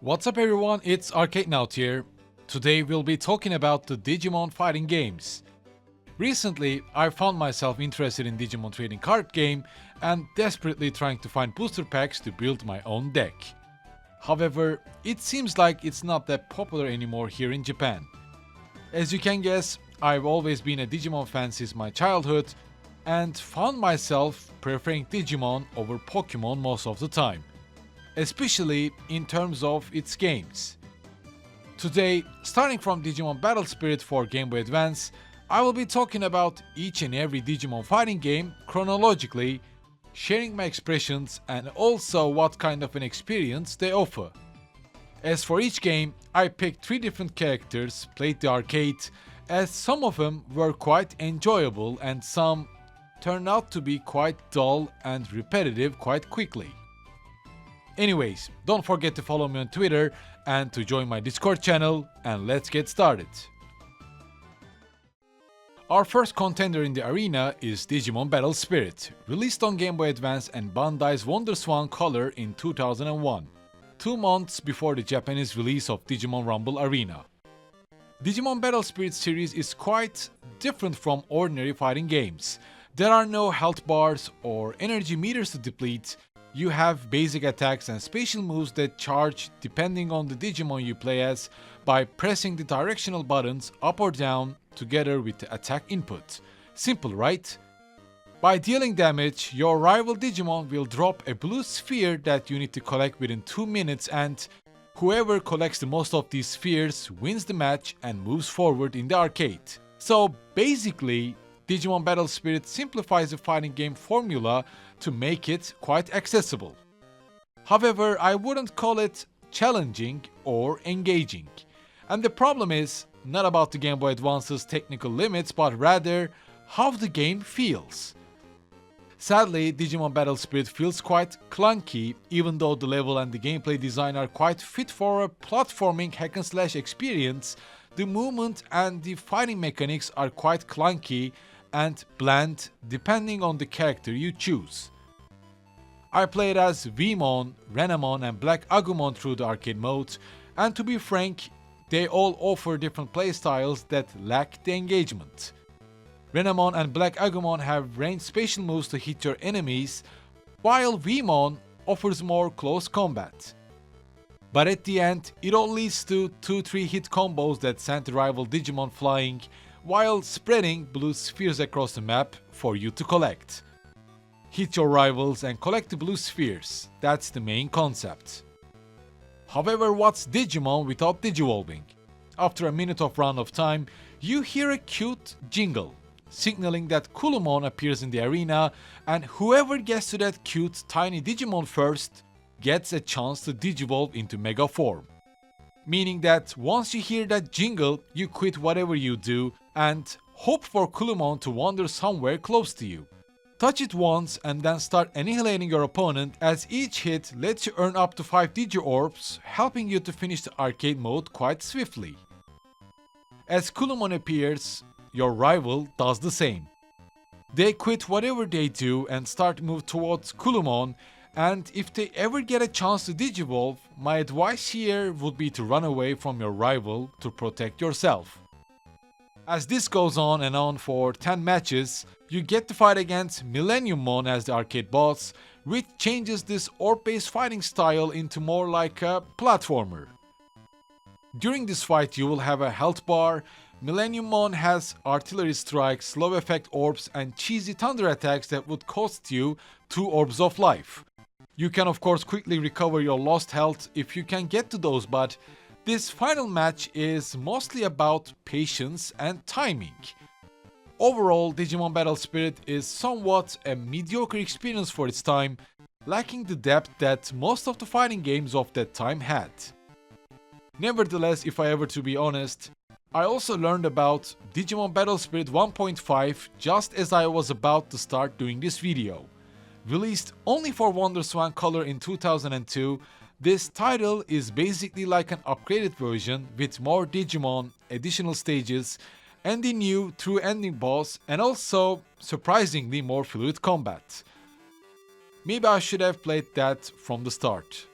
What's up everyone, it's Arcadenaut here. Today we'll be talking about the Digimon fighting games. Recently, I found myself interested in Digimon trading card game and desperately trying to find booster packs to build my own deck. However, it seems like it's not that popular anymore here in Japan. As you can guess, I've always been a Digimon fan since my childhood and found myself preferring Digimon over Pokemon most of the time, especially in terms of its games. Today, starting from Digimon Battle Spirit for Game Boy Advance, I will be talking about each and every Digimon fighting game chronologically, sharing my expressions and also what kind of an experience they offer. As for each game, I picked 3 different characters, played the arcade, as some of them were quite enjoyable and some turned out to be quite dull and repetitive quite quickly. Anyways, don't forget to follow me on Twitter and to join my Discord channel, and let's get started. Our first contender in the arena is Digimon Battle Spirit, released on Game Boy Advance and Bandai's WonderSwan Color in 2001, 2 months before the Japanese release of Digimon Rumble Arena. Digimon Battle Spirit series is quite different from ordinary fighting games. There are no health bars or energy meters to deplete. You have basic attacks and special moves that charge depending on the Digimon you play as by pressing the directional buttons up or down together with the attack input. Simple, right? By dealing damage, your rival Digimon will drop a blue sphere that you need to collect within 2 minutes, and whoever collects the most of these spheres wins the match and moves forward in the arcade. So basically, Digimon Battle Spirit simplifies the fighting game formula to make it quite accessible. However, I wouldn't call it challenging or engaging. And the problem is not about the Game Boy Advance's technical limits, but rather how the game feels. Sadly, Digimon Battle Spirit feels quite clunky, even though the level and the gameplay design are quite fit for a platforming hack and slash experience. The movement and the fighting mechanics are quite clunky and bland depending on the character you choose. I played as Vmon, Renamon and Black Agumon through the arcade mode, and to be frank, they all offer different playstyles that lack the engagement. Renamon and Black Agumon have ranged special moves to hit your enemies, while Vmon offers more close combat. But at the end, it all leads to 2-3 hit combos that send the rival Digimon flying, while spreading blue spheres across the map for you to collect. Hit your rivals and collect the blue spheres, that's the main concept. However, what's Digimon without digivolving? After a minute of run of time, you hear a cute jingle, signaling that Kulumon appears in the arena, and whoever gets to that cute tiny Digimon first gets a chance to digivolve into Mega form. Meaning that once you hear that jingle, you quit whatever you do and hope for Kulumon to wander somewhere close to you. Touch it once and then start annihilating your opponent, as each hit lets you earn up to 5 Digi-Orbs, helping you to finish the arcade mode quite swiftly. As Kulumon appears, your rival does the same. They quit whatever they do and start to move towards Kulumon, and if they ever get a chance to digivolve, my advice here would be to run away from your rival to protect yourself. As this goes on and on for 10 matches, you get to fight against Millenniummon as the arcade boss, which changes this orb-based fighting style into more like a platformer. During this fight you will have a health bar. Millenniummon has artillery strikes, low effect orbs and cheesy thunder attacks that would cost you 2 orbs of life. You can of course quickly recover your lost health if you can get to those, but this final match is mostly about patience and timing. Overall, Digimon Battle Spirit is somewhat a mediocre experience for its time, lacking the depth that most of the fighting games of that time had. Nevertheless, if I ever to be honest, I also learned about Digimon Battle Spirit 1.5 just as I was about to start doing this video. Released only for WonderSwan Color in 2002, this title is basically like an upgraded version with more Digimon, additional stages, and the new true ending boss, and also surprisingly more fluid combat. Maybe I should have played that from the start.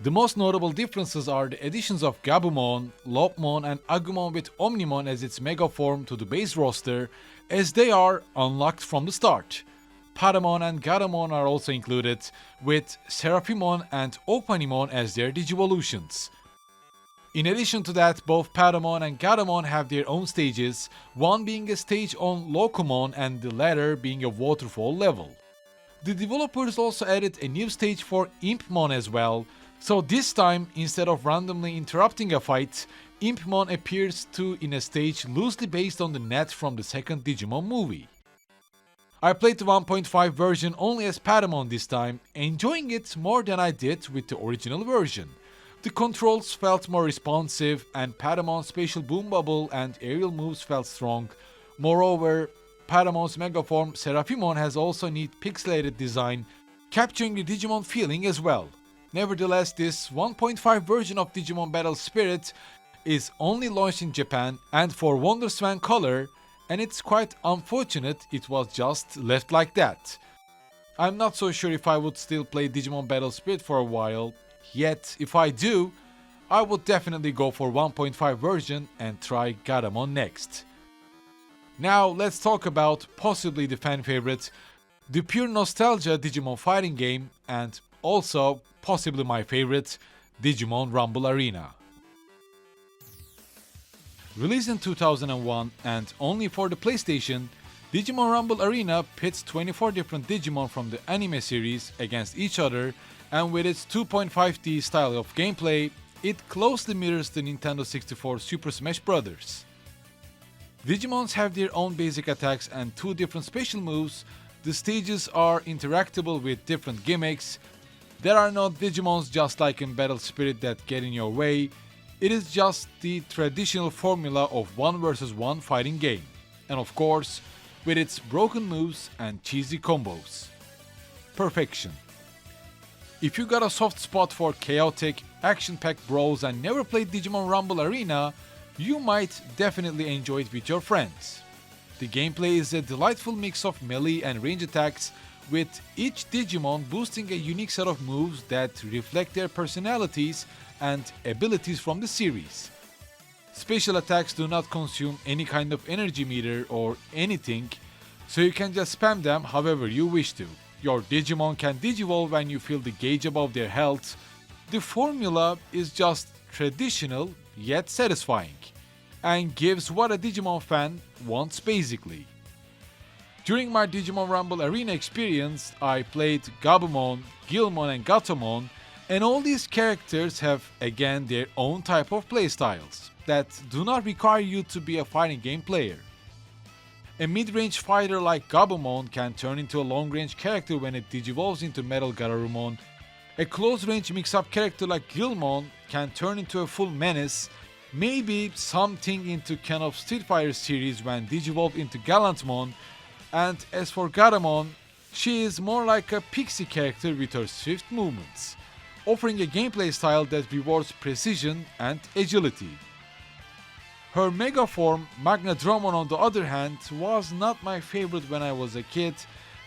The most notable differences are the additions of Gabumon, Lopmon and Agumon with Omnimon as its mega form to the base roster, as they are unlocked from the start. Patamon and Garamon are also included, with Seraphimon and Opanimon as their Digivolutions. In addition to that, both Patamon and Garamon have their own stages, one being a stage on Locomon and the latter being a waterfall level. The developers also added a new stage for Impmon as well, so this time, instead of randomly interrupting a fight, Impmon appears in a stage loosely based on the net from the second Digimon movie. I played the 1.5 version only as Patamon this time, enjoying it more than I did with the original version. The controls felt more responsive, and Patamon's spatial boom bubble and aerial moves felt strong. Moreover, Patamon's megaform Seraphimon has also neat pixelated design, capturing the Digimon feeling as well. Nevertheless, this 1.5 version of Digimon Battle Spirit is only launched in Japan and for WonderSwan color, and it's quite unfortunate it was just left like that. I'm not so sure if I would still play Digimon Battle Spirit for a while, yet if I do, I would definitely go for 1.5 version and try Garamon next. Now let's talk about possibly the fan favorite, the pure nostalgia Digimon fighting game, and also possibly my favorite, Digimon Rumble Arena. Released in 2001 and only for the PlayStation, Digimon Rumble Arena pits 24 different Digimon from the anime series against each other, and with its 2.5D style of gameplay, it closely mirrors the Nintendo 64 Super Smash Bros. Digimons have their own basic attacks and two different special moves. The stages are interactable with different gimmicks. There are no Digimons just like in Battle Spirit that get in your way. It is just the traditional formula of 1 vs 1 fighting game. And of course, with its broken moves and cheesy combos. Perfection. If you got a soft spot for chaotic, action-packed brawls and never played Digimon Rumble Arena, you might definitely enjoy it with your friends. The gameplay is a delightful mix of melee and range attacks, with each Digimon boosting a unique set of moves that reflect their personalities and abilities from the series. Special attacks do not consume any kind of energy meter or anything, so you can just spam them however you wish to. Your Digimon can digivolve when you feel the gauge above their health. The formula is just traditional yet satisfying, and gives what a Digimon fan wants basically. During my Digimon Rumble Arena experience, I played Gabumon, Guilmon and Gatomon, and all these characters have again their own type of playstyles that do not require you to be a fighting game player. A mid-range fighter like Gabumon can turn into a long-range character when it digivolves into Metal Garurumon. A close-range mix-up character like Guilmon can turn into a full menace, maybe something into Ken of Street Fighter series when digivolve into Gallantmon. And as for Garamon, she is more like a pixie character with her swift movements, offering a gameplay style that rewards precision and agility. Her mega form, Magnadromon on the other hand, was not my favorite when I was a kid,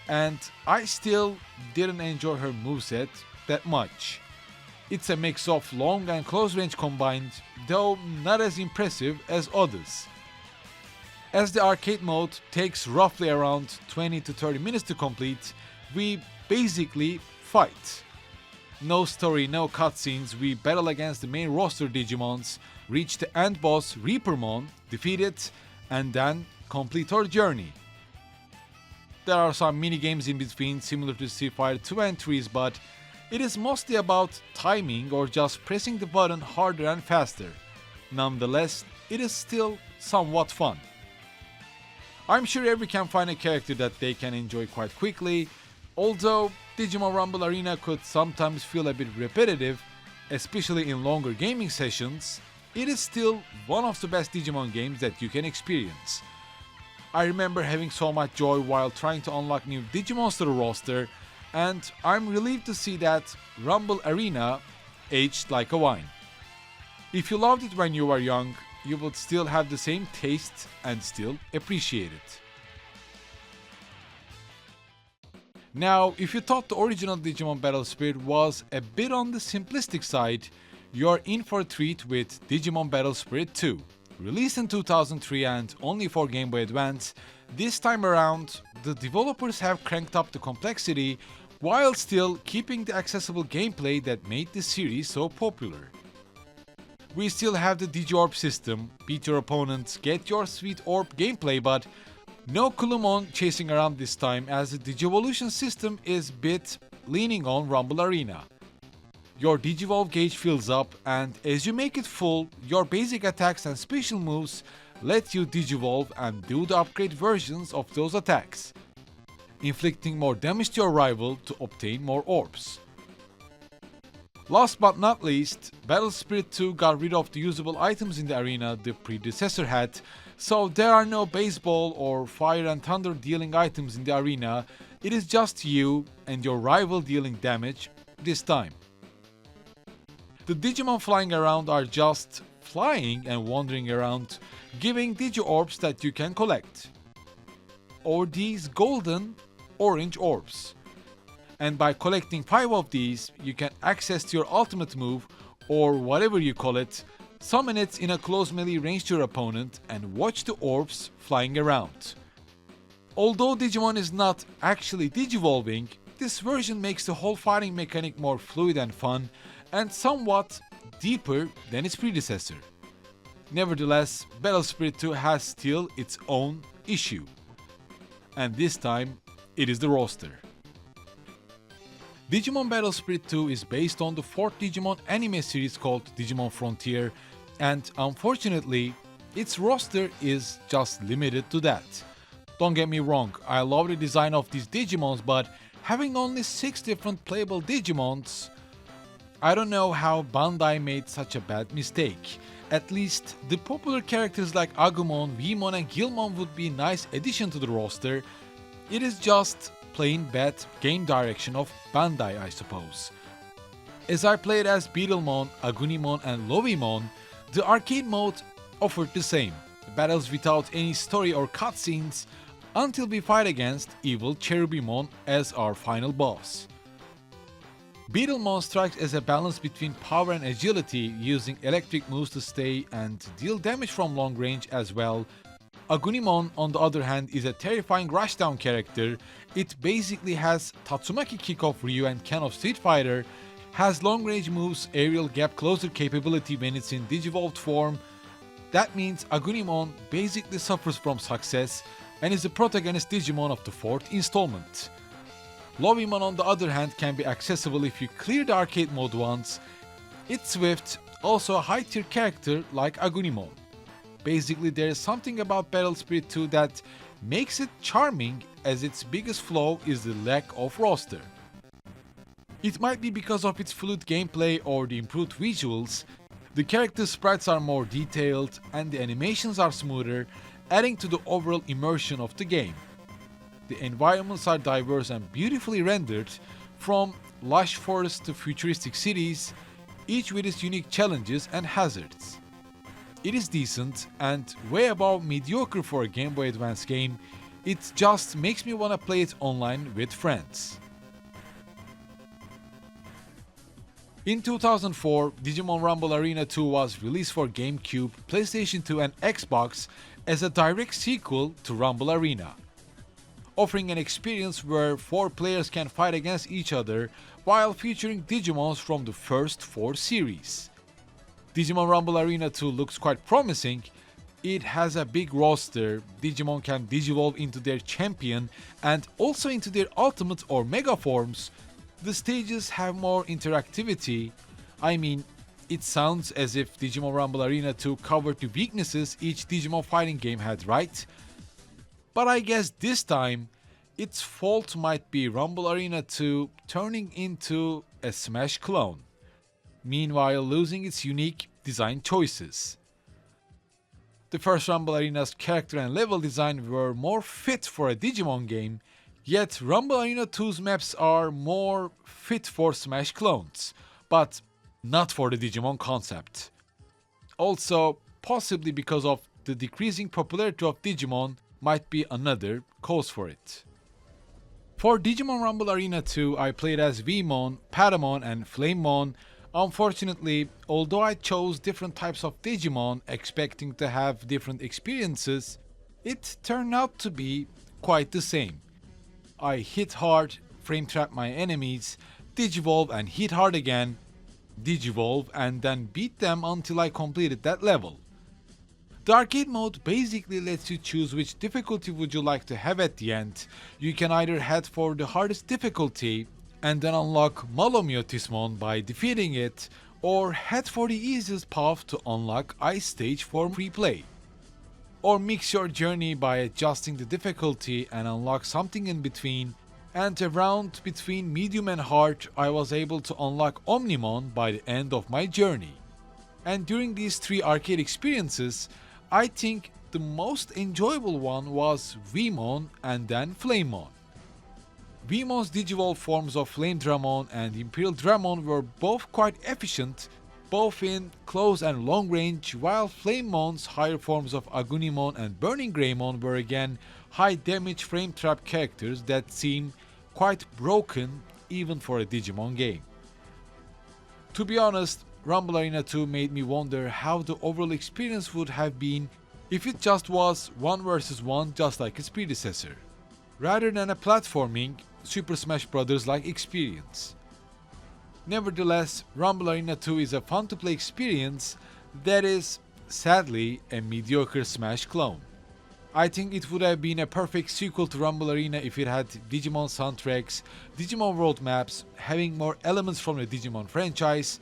and I still didn't enjoy her moveset that much. It's a mix of long and close range combined, though not as impressive as others. As the arcade mode takes roughly around 20 to 30 minutes to complete, we basically fight. No story, no cutscenes, we battle against the main roster Digimons, reach the end boss Reapermon, defeat it, and then complete our journey. There are some mini-games in between similar to Street Fighter 2 entries, but it is mostly about timing or just pressing the button harder and faster. Nonetheless, it is still somewhat fun. I'm sure everyone can find a character that they can enjoy quite quickly, although Digimon Rumble Arena could sometimes feel a bit repetitive, especially in longer gaming sessions. It is still one of the best Digimon games that you can experience. I remember having so much joy while trying to unlock new Digimonster roster, and I'm relieved to see that Rumble Arena aged like a wine. If you loved it when you were young, you would still have the same taste and still appreciate it. Now, if you thought the original Digimon Battle Spirit was a bit on the simplistic side, you're in for a treat with Digimon Battle Spirit 2. Released in 2003 and only for Game Boy Advance, this time around, the developers have cranked up the complexity while still keeping the accessible gameplay that made this series so popular. We still have the Digi-Orb system, beat your opponents, get your sweet orb gameplay, but no Kulumon chasing around this time, as the Digivolution system is bit leaning on Rumble Arena. Your Digivolve gauge fills up, and as you make it full, your basic attacks and special moves let you Digivolve and do the upgrade versions of those attacks, inflicting more damage to your rival to obtain more orbs. Last but not least, Battle Spirit 2 got rid of the usable items in the arena the predecessor had, so there are no baseball or fire and thunder dealing items in the arena. It is just you and your rival dealing damage this time. The Digimon flying around are just flying and wandering around, giving Digi-Orbs that you can collect, or these golden orange orbs. And by collecting 5 of these, you can access your ultimate move, or whatever you call it, summon it in a close melee range to your opponent, and watch the orbs flying around. Although Digimon is not actually digivolving, this version makes the whole fighting mechanic more fluid and fun, and somewhat deeper than its predecessor. Nevertheless, Battle Spirit 2 has still its own issue. And this time, it is the roster. Digimon Battle Spirit 2 is based on the 4th Digimon Anime Series called Digimon Frontier, and unfortunately, its roster is just limited to that. Don't get me wrong, I love the design of these Digimons, but having only 6 different playable Digimons, I don't know how Bandai made such a bad mistake. At least, the popular characters like Agumon, Vmon and Gilmon would be a nice addition to the roster. It is just plain bad game direction of Bandai, I suppose. As I played as Beetlemon, Agunimon and Lovimon, the arcade mode offered the same, battles without any story or cutscenes, until we fight against evil Cherubimon as our final boss. Beetlemon strikes as a balance between power and agility, using electric moves to stay and deal damage from long range as well. Agunimon, on the other hand, is a terrifying rushdown character. It basically has Tatsumaki kick of Ryu and Ken of Street Fighter, has long range moves, aerial gap closer capability when it's in Digivolved form. That means Agunimon basically suffers from success and is the protagonist Digimon of the 4th installment. Lovimon, on the other hand, can be accessible if you clear the arcade mode once. It's swift, also a high tier character like Agunimon. Basically, there is something about Battle Spirit 2 that makes it charming, as its biggest flaw is the lack of roster. It might be because of its fluid gameplay or the improved visuals. The character sprites are more detailed and the animations are smoother, adding to the overall immersion of the game. The environments are diverse and beautifully rendered, from lush forests to futuristic cities, each with its unique challenges and hazards. It is decent and way above mediocre for a Game Boy Advance game. It just makes me wanna play it online with friends. In 2004, Digimon Rumble Arena 2 was released for GameCube, PlayStation 2 and Xbox as a direct sequel to Rumble Arena, offering an experience where 4 players can fight against each other while featuring Digimons from the first 4 series. Digimon Rumble Arena 2 looks quite promising. It has a big roster, Digimon can digivolve into their champion and also into their ultimate or mega forms. The stages have more interactivity. I mean, it sounds as if Digimon Rumble Arena 2 covered the weaknesses each Digimon fighting game had, right? But I guess this time, its fault might be Rumble Arena 2 turning into a Smash clone, meanwhile losing its unique design choices. The first Rumble Arena's character and level design were more fit for a Digimon game, yet Rumble Arena 2's maps are more fit for Smash clones, but not for the Digimon concept. Also, possibly because of the decreasing popularity of Digimon might be another cause for it. For Digimon Rumble Arena 2, I played as Vmon, Patamon, and Flamemon. Unfortunately, although I chose different types of Digimon expecting to have different experiences, it turned out to be quite the same. I hit hard, frame trap my enemies, digivolve and hit hard again, digivolve and then beat them until I completed that level. The arcade mode basically lets you choose which difficulty would you like to have at the end. You can either head for the hardest difficulty and then unlock Malomyotismon by defeating it, or head for the easiest path to unlock Ice Stage for free play. Or mix your journey by adjusting the difficulty and unlock something in between, and around between medium and hard I was able to unlock Omnimon by the end of my journey. And during these three arcade experiences, I think the most enjoyable one was Vmon and then Flamemon. Vmon's digivolve forms of Flame Dramon and Imperial Dramon were both quite efficient, both in close and long range, while Flamemon's higher forms of Agunimon and Burning Greymon were again high damage frame trap characters that seem quite broken even for a Digimon game. To be honest, Rumble Arena 2 made me wonder how the overall experience would have been if it just was 1 vs 1 just like its predecessor, rather than a platforming Super Smash Bros. Like experience. Nevertheless, Rumble Arena 2 is a fun to play experience that is, sadly, a mediocre Smash clone. I think it would have been a perfect sequel to Rumble Arena if it had Digimon soundtracks, Digimon World maps, having more elements from the Digimon franchise,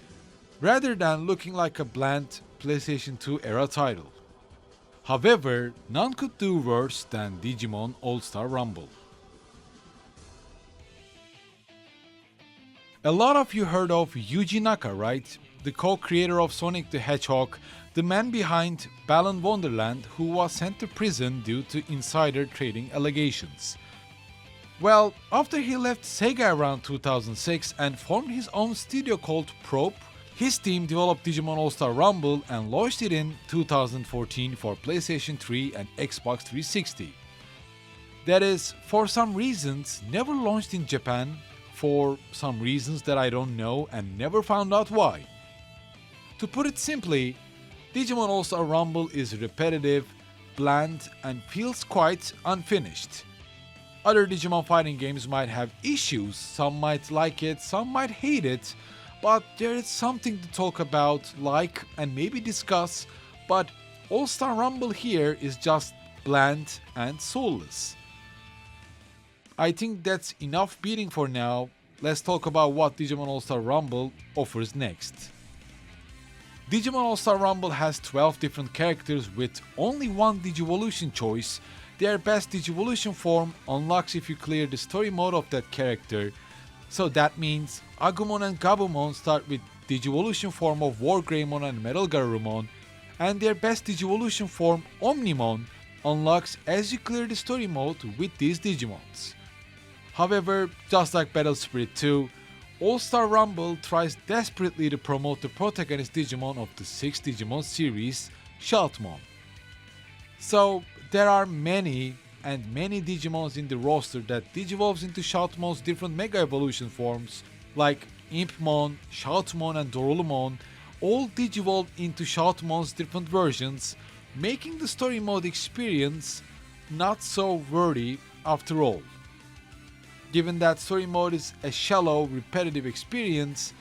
rather than looking like a bland PlayStation 2 era title. However, none could do worse than Digimon All-Star Rumble. A lot of you heard of Yuji Naka, right? The co-creator of Sonic the Hedgehog, the man behind Balan Wonderland, who was sent to prison due to insider trading allegations. Well, after he left Sega around 2006 and formed his own studio called Probe, his team developed Digimon All-Star Rumble and launched it in 2014 for PlayStation 3 and Xbox 360. That is, for some reasons, never launched in Japan, for some reasons that I don't know and never found out why. To put it simply, Digimon All-Star Rumble is repetitive, bland, and feels quite unfinished. Other Digimon fighting games might have issues, some might like it, some might hate it, but there is something to talk about, like, and maybe discuss, but All-Star Rumble here is just bland and soulless. I think that's enough beating for now. Let's talk about what Digimon All-Star Rumble offers next. Digimon All-Star Rumble has 12 different characters with only one Digivolution choice. Their best Digivolution form unlocks if you clear the story mode of that character. So that means Agumon and Gabumon start with Digivolution form of War Greymon and Metal Garurumon, and their best Digivolution form Omnimon unlocks as you clear the story mode with these Digimons. However, just like Battle Spirit 2, All-Star Rumble tries desperately to promote the protagonist Digimon of the 6th Digimon series, Shoutmon. So there are many Digimons in the roster that digivolves into Shoutmon's different Mega Evolution forms, like Impmon, Shoutmon and Dorulumon, all digivolve into Shoutmon's different versions, making the story mode experience not so worthy after all. Given that story mode is a shallow, repetitive experience,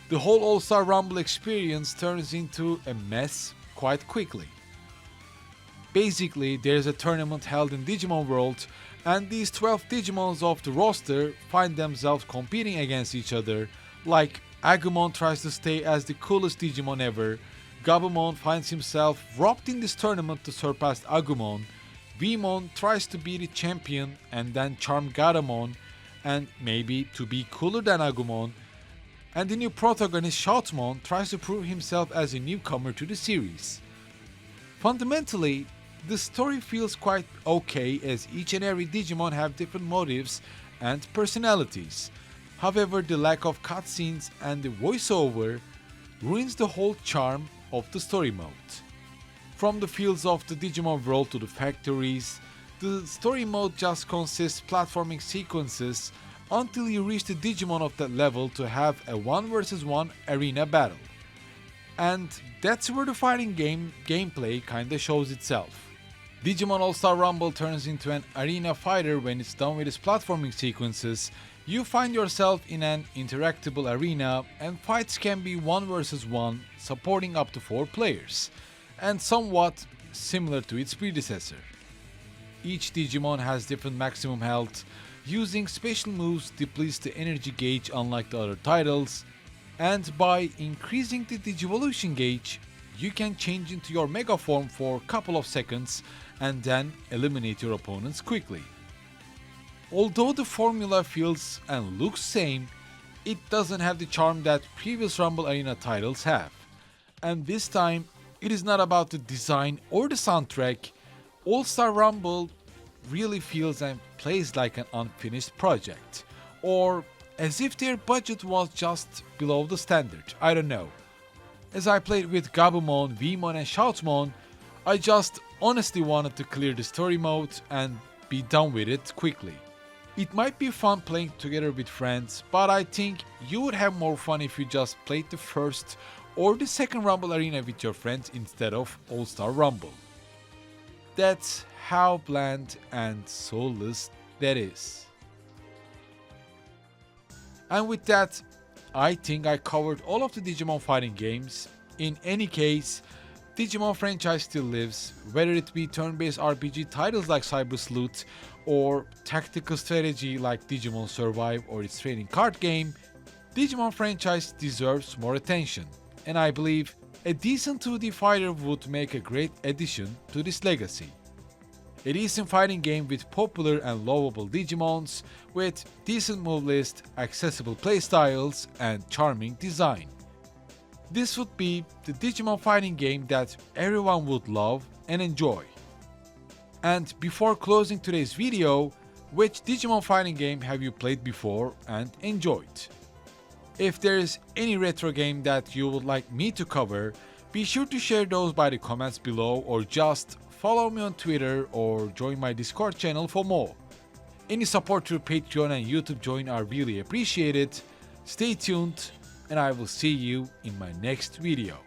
the whole All-Star Rumble experience turns into a mess quite quickly. Basically, there is a tournament held in Digimon World, and these 12 Digimons of the roster find themselves competing against each other, like Agumon tries to stay as the coolest Digimon ever, Gabumon finds himself robbed in this tournament to surpass Agumon, Vmon tries to be the champion and then charm Garamon, and maybe to be cooler than Agumon, and the new protagonist Shoutmon tries to prove himself as a newcomer to the series. Fundamentally, the story feels quite okay as each and every Digimon have different motives and personalities. However, the lack of cutscenes and the voiceover ruins the whole charm of the story mode. From the fields of the Digimon world to the factories, The story mode just consists platforming sequences until you reach the Digimon of that level to have a 1 vs 1 arena battle. And that's where the fighting game gameplay kinda shows itself. Digimon All-Star Rumble turns into an arena fighter when it's done with its platforming sequences. You find yourself in an interactable arena and fights can be 1 vs 1, supporting up to 4 players, and somewhat similar to its predecessor. Each Digimon has different maximum health. Using special moves depletes the energy gauge unlike the other titles, and by increasing the Digivolution gauge, you can change into your Mega form for a couple of seconds and then eliminate your opponents quickly. Although the formula feels and looks same, it doesn't have the charm that previous Rumble Arena titles have. And this time, it is not about the design or the soundtrack. All-Star Rumble really feels and plays like an unfinished project, or as if their budget was just below the standard, I don't know. As I played with Gabumon, Vmon and Shoutmon, I just honestly wanted to clear the story mode and be done with it quickly. It might be fun playing together with friends, but I think you would have more fun if you just played the first or the second Rumble Arena with your friends instead of All-Star Rumble. That's how bland and soulless that is. And with that, I think I covered all of the Digimon fighting games. In any case, Digimon Franchise still lives, whether it be turn-based RPG titles like Cyber Sleuth or tactical strategy like Digimon Survive or its trading card game. Digimon Franchise deserves more attention, and I believe a decent 2D fighter would make a great addition to this legacy. A decent fighting game with popular and lovable Digimons, with decent move list, accessible playstyles, and charming design. This would be the Digimon fighting game that everyone would love and enjoy. And before closing today's video, which Digimon fighting game have you played before and enjoyed? If there is any retro game that you would like me to cover, be sure to share those by the comments below or just follow me on Twitter or join my Discord channel for more. Any support through Patreon and YouTube join are really appreciated. Stay tuned and I will see you in my next video.